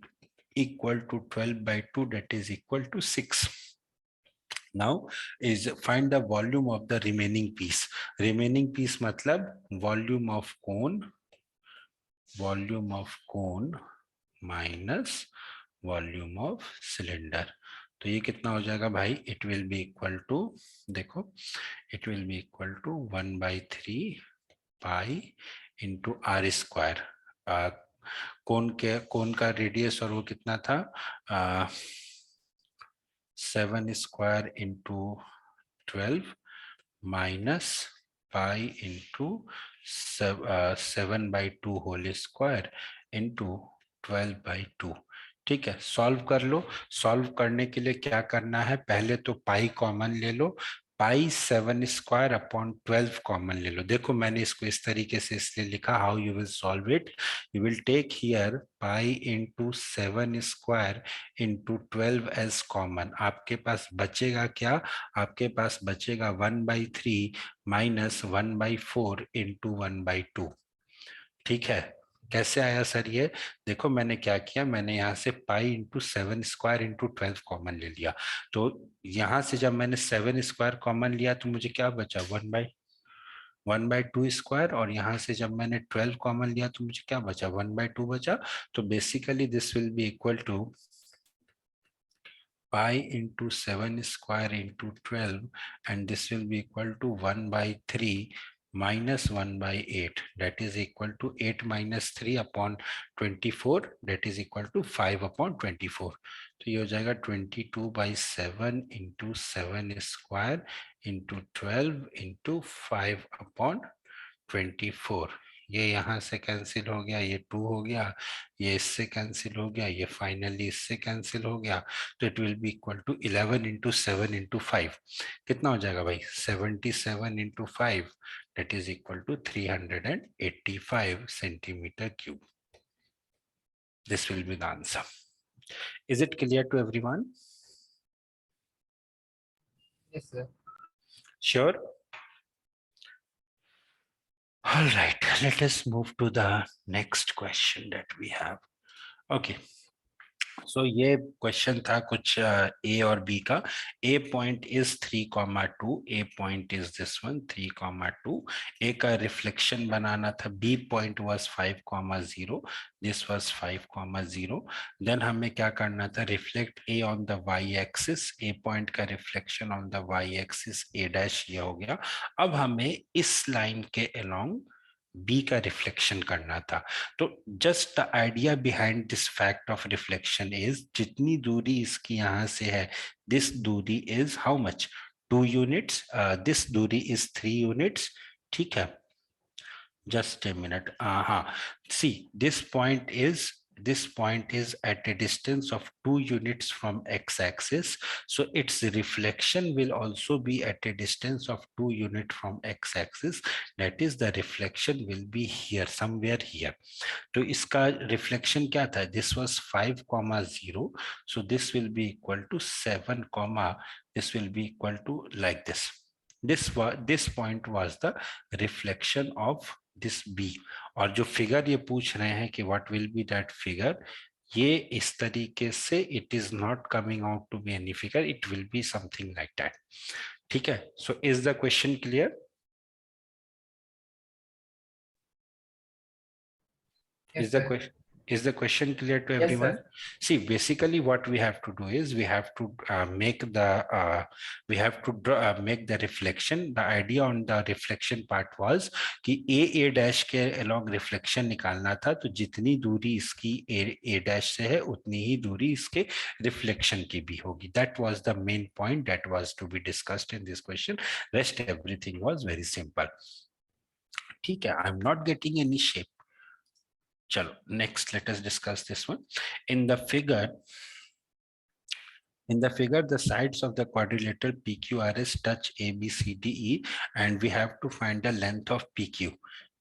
equal to 12/2, that is equal to 6. Now is find the volume of the remaining piece. Remaining piece matlab volume of cone minus volume of cylinder. तो ये कितना हो जाएगा भाई, it will be equal to, देखो it will be equal to 1/3 pi into r square. कौन का radius और वो कितना था, 7 square into 12 minus pi into 7/2 whole square into 12/2. ठीक है, सॉल्व कर लो. सॉल्व करने के लिए क्या करना है, पहले तो पाई कॉमन ले लो, पाई 7 स्क्वायर अपॉन 12 कॉमन ले लो. देखो मैंने इसको इस तरीके से इसलिए लिखा, how you will solve it, you will take here pi into 7 square into 12 as common. आपके पास बचेगा क्या, आपके पास बचेगा 1/3 माइनस 1/4 इंटू 1/2. ठीक है, कैसे आया सर ये, देखो मैंने क्या किया, मैंने यहाँ से पाई इंटू 7 स्क्वायर इंटू 12 कॉमन ले लिया. तो यहाँ से जब मैंने 7 स्क्वायर कॉमन लिया तो मुझे क्या बचा, 1/2 स्क्वायर, और यहाँ से जब मैंने 12 कॉमन लिया तो मुझे क्या बचा, 1/2 बचा. तो basically this will be equal to pi into 7 square into 12, and this will be equal to 1/3 minus 1/8, that is equal to 8 minus 3 upon 24, that is equal to 5 upon 24. तो ये हो जाएगा 22/7 into 7 square into 12 into 5 upon 24. ये यहाँ से cancel हो गया, ये 2 हो गया, ये इससे कैंसिल हो गया, ये फाइनली इससे कैंसिल हो गया. तो it will be equal to 11 into 7 into 5. कितना हो जाएगा भाई, 77 into 5, that is equal to 385 centimeter cube. This will be the answer. Is it clear to everyone? Yes, sir. Sure. All right, let us move to the next question that we have. Okay. So ये question था कुछ A और B का. A point is 3,2. A point is this one 3,2. A का reflection बनाना था. B point was 5,0. This was 5,0. Then हमें क्या करना था, reflect A on the y-axis. A point का reflection on the y-axis A dash ये हो गया. अब हमें इस लाइन के along B का रिफ्लेक्शन करना था. तो just the idea behind this fact of reflection is, जितनी दूरी इसकी यहां से है, दिस दूरी is how much, 2 units, this दूरी इज 3 यूनिट्स. ठीक है, just a minute. See, this point is at a distance of 2 units from x-axis, so its reflection will also be at a distance of 2 units from x-axis. That is, the reflection will be here, somewhere here. तो इसका reflection क्या था, this was 5,0, so this will be equal to 7, this will be equal to like this. This point was the reflection of this B. और जो figure ये पूछ रहे हैं कि what will be that figure, ये इस तरीके से it is not coming out to be any figure, it will be something like that. ठीक है, so is the question clear? Yes, Is the sir. question clear to Yes, everyone? sir. See, basically what we have to do is we have to make the make the reflection. The idea on the reflection part was कि a dash के along reflection निकालना था, तो जितनी दूरी इसकी a dash से है उतनी ही दूरी इसके reflection की भी होगी. That was the main point that was to be discussed in this question. Rest everything was very simple. ठीक है, I'm not getting any shape. Chalo, next let us discuss this one. In the figure, the sides of the quadrilateral PQRS touch ABCDE, and we have to find the length of PQ.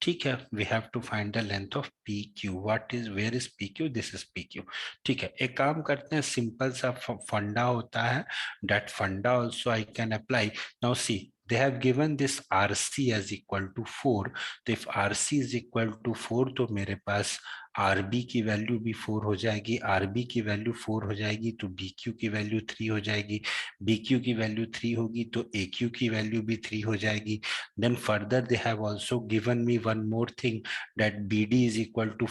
ठीक है, we have to find the length of PQ. Where is PQ? This is PQ. ठीक है, एक काम करते हैं, simple सा फंडा होता है. That funda also I can apply. Now see, they have given this RC as equal to 4. तो if RC is equal to 4, तो मेरे पास RB की वैल्यू भी 4 हो जाएगी, RB की वैल्यू 4 हो जाएगी, तो BQ की वैल्यू 3 हो जाएगी, BQ की वैल्यू 3 होगी, तो AQ की वैल्यू भी 3 हो जाएगी. Then further they have also given me one more thing, that BD is equal to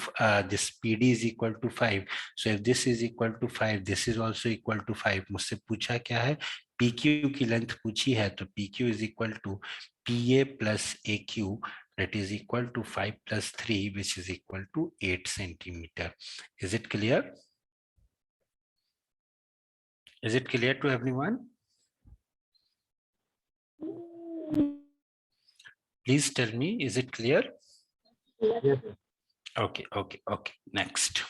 this PD is equal to 5. So if this is equal to 5, this is also equal to 5. मुझसे पूछा क्या है, PQ की length पूछी है, तो PQ is equal to PA plus AQ, that is equal to 5 plus 3, which is equal to 8 centimeter. Is it clear? Is it clear to everyone? Please tell me, is it clear? Yes, sir. Okay. Next.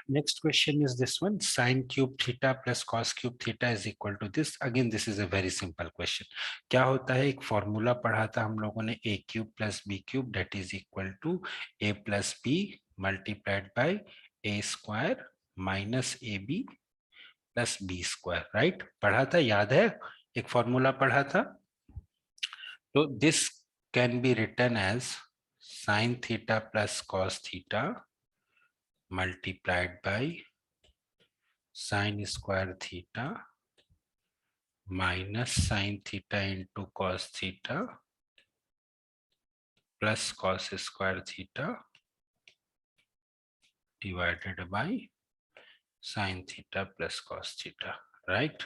Next question is this one, sine cube theta plus cos cube theta is equal to this. Again, this is a very simple question. क्या होता है, एक formula पढ़ा था हम लोगों ने, a cube plus b cube that is equal to a plus b multiplied by a square minus ab plus b square, right? पढ़ा था, याद है, एक फॉर्मूला पढ़ा था. तो this can be written as sine theta plus cos theta multiplied by sine square theta minus sine theta into cos theta plus cos square theta divided by sine theta plus cos theta, right?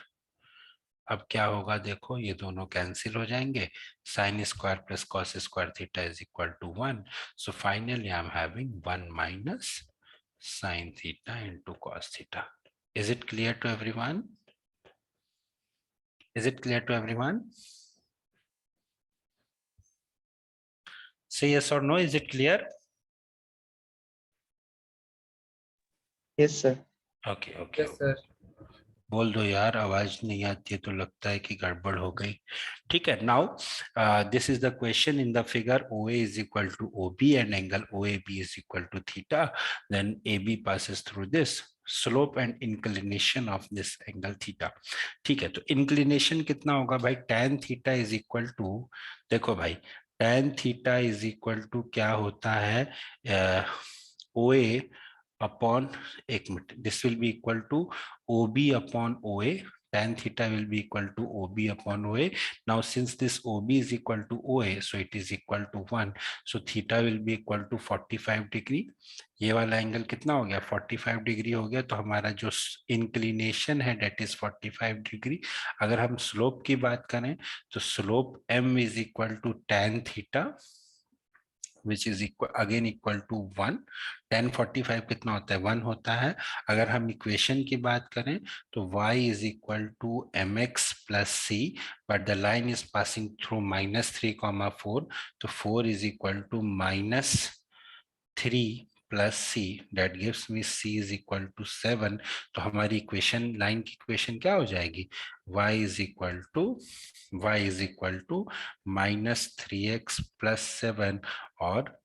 अब क्या होगा देखो, ये दोनों कैंसिल हो जाएंगे, sine square plus cos square theta is equal to 1. So finally I am having 1 minus sine theta into cos theta. Is it clear to everyone? Is it clear to everyone? Say yes or no, is it clear? Yes, sir. Okay. Yes, sir. बोल दो यार, आवाज नहीं आती है तो लगता है कि गड़बड़ हो गई. ठीक है, now this is the question. In the figure OA is equal to OB and angle OAB is equal to theta. Then AB passes through this. Slope and inclination of this angle theta. ठीक है, तो inclination कितना होगा भाई, tan theta is equal to, देखो भाई, tan theta is equal to क्या होता है, OA upon, एक minute, this will be equal to OB upon OA. Tan theta will be equal to OB upon OA. Now since this OB is equal to OA, so it is equal to 1. So theta will be equal to 45 degree. ये वाला angle कितना हो गया, 45 degree हो गया. तो हमारा जो इंक्लिनेशन है that is 45 डिग्री. अगर हम स्लोप की बात करें तो slope m is equal to tan theta, which is equal again equal to 1. tan 45 कितना होता है, 1 होता है. अगर हम इक्वेशन की बात करें तो y is equal to mx plus c, but the line is passing through -3, 4. तो 4 is equal to -3 plus c, that gives me c is equal to 7. तो हमारी इक्वेशन, लाइन की इक्वेशन क्या हो जाएगी, y is equal to -3x plus 7 और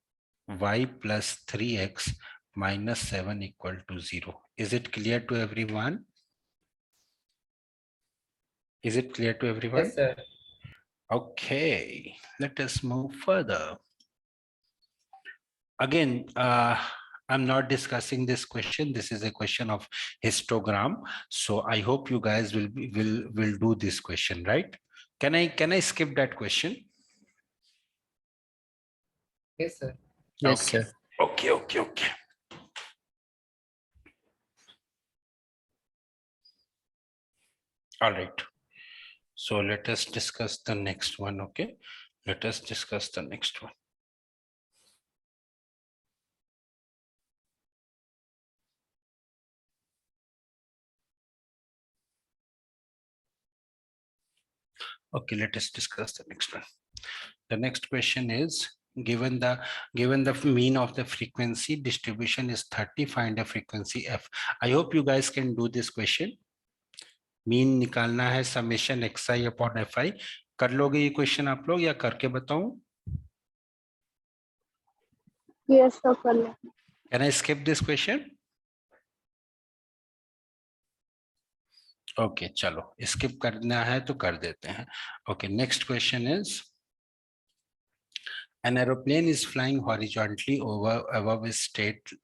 y plus 3x minus 7 equal to 0. Is it clear to everyone? Is it clear to everyone? Yes, sir. Okay, let us move further. Again, I'm not discussing this question. This is a question of histogram. So I hope you guys will do this question, right? Can I skip that question? Yes, sir. Yes, Okay. sir. Okay. All right. So let us discuss the next one. Okay. Let us discuss the next one. Okay, let us discuss the next one. The next question is, given the mean of the frequency distribution is 30, find a frequency f. I hope you guys can do this question. Mean निकालना है summation xi upon fi. कर लोगे ये question आप लोग या करके बताऊं? Yes, sir, कर लो. Can I skip this question? Okay, चलो skip करना है तो कर देते हैं. Okay, next question is, an aeroplane is flying horizontally above a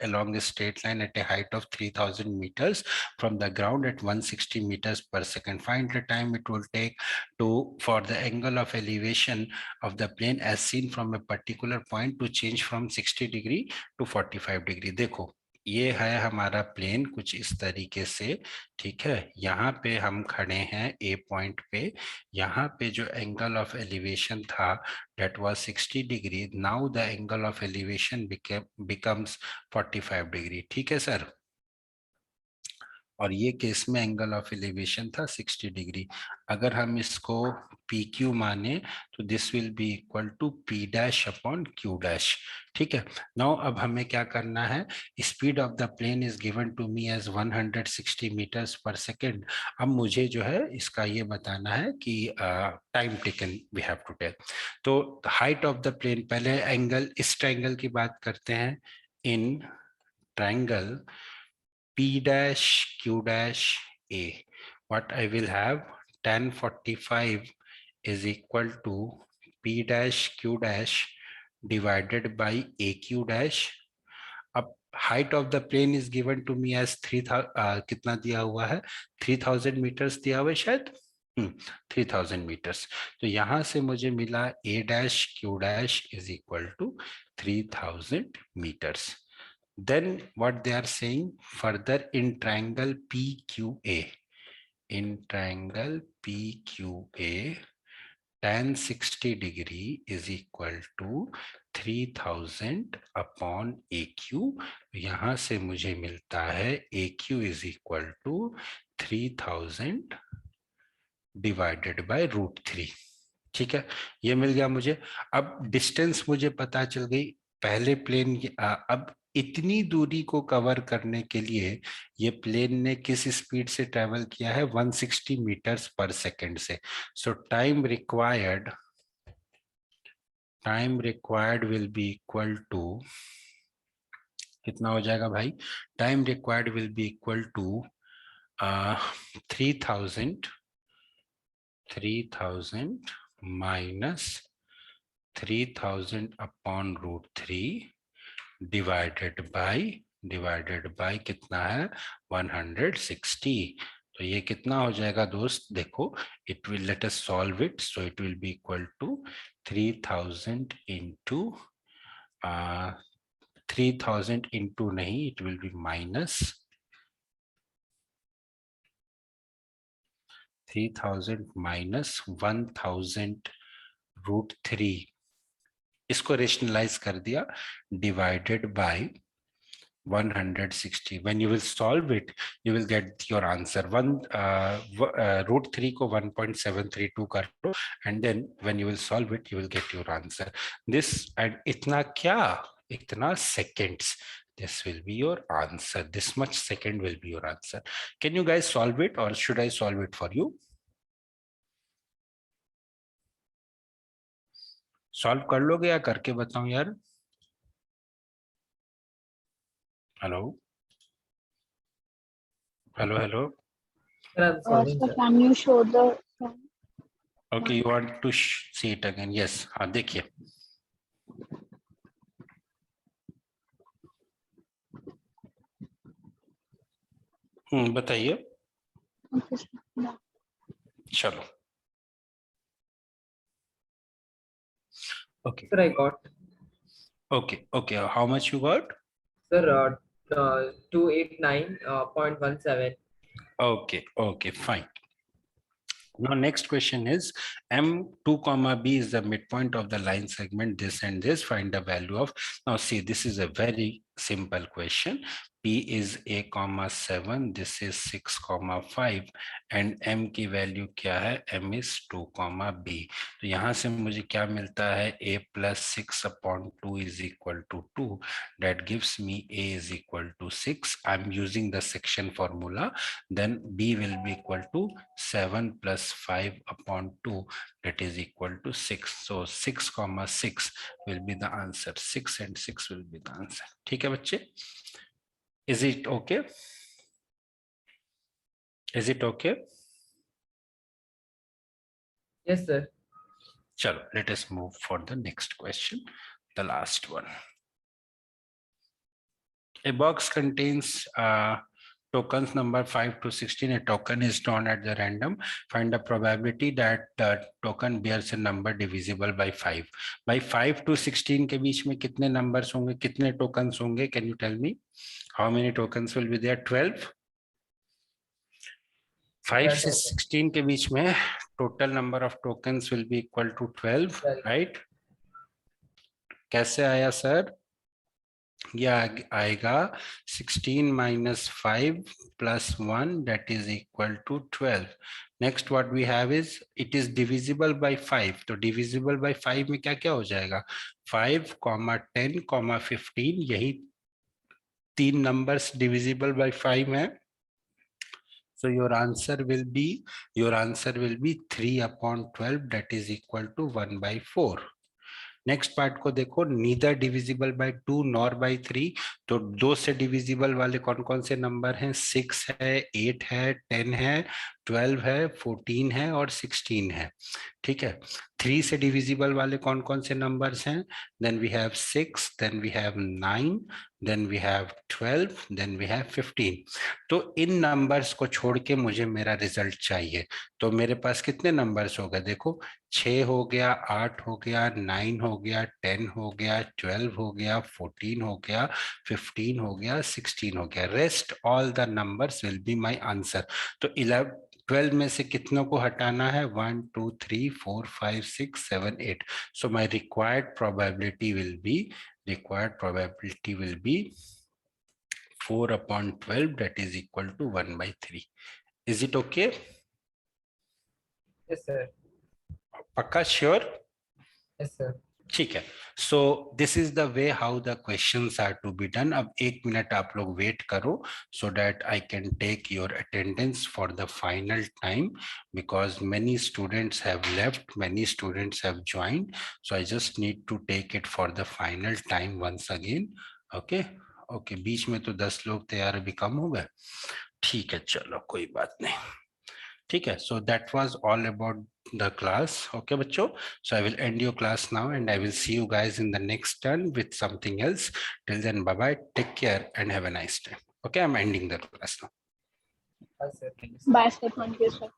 along a straight line at a height of 3000 meters from the ground at 160 meters per second. Find the time it will take for the angle of elevation of the plane as seen from a particular point to change from 60 degree to 45 degree. देखो ये है हमारा plane कुछ इस तरीके से, ठीक है. यहाँ पे हम खड़े हैं ए पॉइंट पे. यहाँ पे जो एंगल ऑफ एलिवेशन था that was 60 degree. Now the angle of elevation becomes 45 degree. ठीक है सर. और ये केस में एंगल ऑफ एलिवेशन था 60 डिग्री. अगर हम इसको पी क्यू माने तो this will be equal to P dash upon Q dash. ठीक है. नाउ अब हमें क्या करना है, speed of the plane is given to me as 160 meters per second. अब मुझे जो है इसका ये बताना है कि time taken we have to take. तो हाइट ऑफ द प्लेन, पहले एंगल, इस ट्रायंगल की बात करते हैं. In triangle P dash Q dash A, what I will have, tan 45 is equal to P dash Q dash divided by AQ dash. अब height of the plane is given to me as 3000, कितना दिया हुआ है, 3000 meters दिया हुआ है शायद. 3000 meters. तो यहाँ से मुझे मिला A dash Q dash is equal to 3000 meters. Then what they are saying further, in triangle PQA, tan 60 degree is equal to 3000 upon AQ. यहाँ से मुझे मिलता है AQ is equal to 3000 divided by √3. ठीक है, ये मिल गया मुझे. अब डिस्टेंस मुझे पता चल गई. पहले प्लेन अब इतनी दूरी को कवर करने के लिए ये प्लेन ने किस स्पीड से ट्रेवल किया है, 160 मीटर्स पर सेकेंड से. So time required will be equal to, कितना हो जाएगा भाई, time required will be equal to 3000 minus 3000 upon √3 divided by कितना है, 160. तो ये कितना हो जाएगा दोस्त, देखो, it will, let us solve it. So it will be equal to 3000 into 3000 into नहीं, it will be minus 3000 minus 1000 √3. इसको रेशनलाइज कर दिया, divided by 160. when you will solve it you will get your answer. √3 को 1.732 कर लो and then when you will solve it you will get your answer. This and इतना क्या, इतना seconds, this will be your answer. This much second will be your answer. Can you guys solve it or should I solve it for you? Solve कर लोगे या करके बताऊं यार? Hello hello hello. Sir, I'm solving, So sir. can you show the okay, you want to see it again? Yes, हाँ देखिए. बताइए। Okay, sir. No. चलो okay Sir, I got. Okay okay, how much you got? Sir, 289.17. Okay, okay, fine. Now next question is M2 comma B is the midpoint of the line segment this and this, find the value of. Now see, this is a very simple question. P is a comma 7, this is 6 comma 5 and M की value क्या है? M is 2 comma B. तो यहाँ से मुझे क्या मिलता है? A plus 6 upon 2 is equal to 2. That gives me A is equal to 6. I'm using the section formula. Then B will be equal to 7 plus 5 upon 2, that is equal to 6. So 6 comma 6 will be the answer. 6 and 6 will be the answer. ठीक है बच्चे? Is it okay? Is it okay? Yes, sir. Chalo, let us move for the next question, the last one. A box contains tokens number 5 to 16. A token is drawn at the random. Find the probability that the token bears a number divisible by 5. By 5 to 16 के बीच में कितने numbers होंगे, कितने tokens होंगे? Can you tell me? How many tokens will be there? 12. 5 से 16 के बीच में total number of tokens will be equal to 12, right? कैसे आया सर? यह आएगा 16 minus 5 plus 1, that is equal to 12. Next what we have is it is divisible by 5. तो divisible by 5 में क्या क्या हो जाएगा? 5, 10, 15, यही 3 numbers divisible by 5 है. So your answer will be 3 upon 12, that is equal to 1 by 4. Next part को देखो, neither divisible by 2 nor bye 3. तो 2 से डिविजिबल वाले कौन कौन से नंबर हैं? 6 है, 8 है, 10 है, 12 है, 14 है और 16 है. ठीक है. 3 से डिविजिबल वाले कौन कौन से नंबर्स हैं? Then we have 6, then we have 9, then we have 12, then we have 15. तो इन नंबर्स को छोड़ के मुझे मेरा रिजल्ट चाहिए. तो मेरे पास कितने नंबर्स हो गए? देखो, 6 हो गया, 8 हो गया, 9 हो गया, 10 हो गया, 12 हो गया, 14 हो गया, 15 हो गया, 16 हो गया. Rest all the numbers will be my answer. तो 12 में से कितनों को हटाना है? 1 2 3 4 5 6 7 8. So my required probability will be 4 upon 12, that is equal to 1 by 3. Is it okay? Yes, sir. Pakka sure? Yes, sir. ठीक है. So this is the way how the questions are to be done. अब 1 minute आप लोग wait करो so that I can take your attendance for the final time, because many students have left, many students have joined, so I just need to take it for the final time once again. Okay, okay, बीच में तो 10 लोग थे यार, अभी कम हो गए. ठीक है, चलो कोई बात नहीं. ठीक है. So that was all about the class. Okay बच्चों, so I will end your class now and I will see you guys in the next turn with something else. Till then, bye bye, take care and have a nice day. Okay, I'm ending the class now. Yes, sir. Thank you, sir. Bye, sir. Thank you, sir.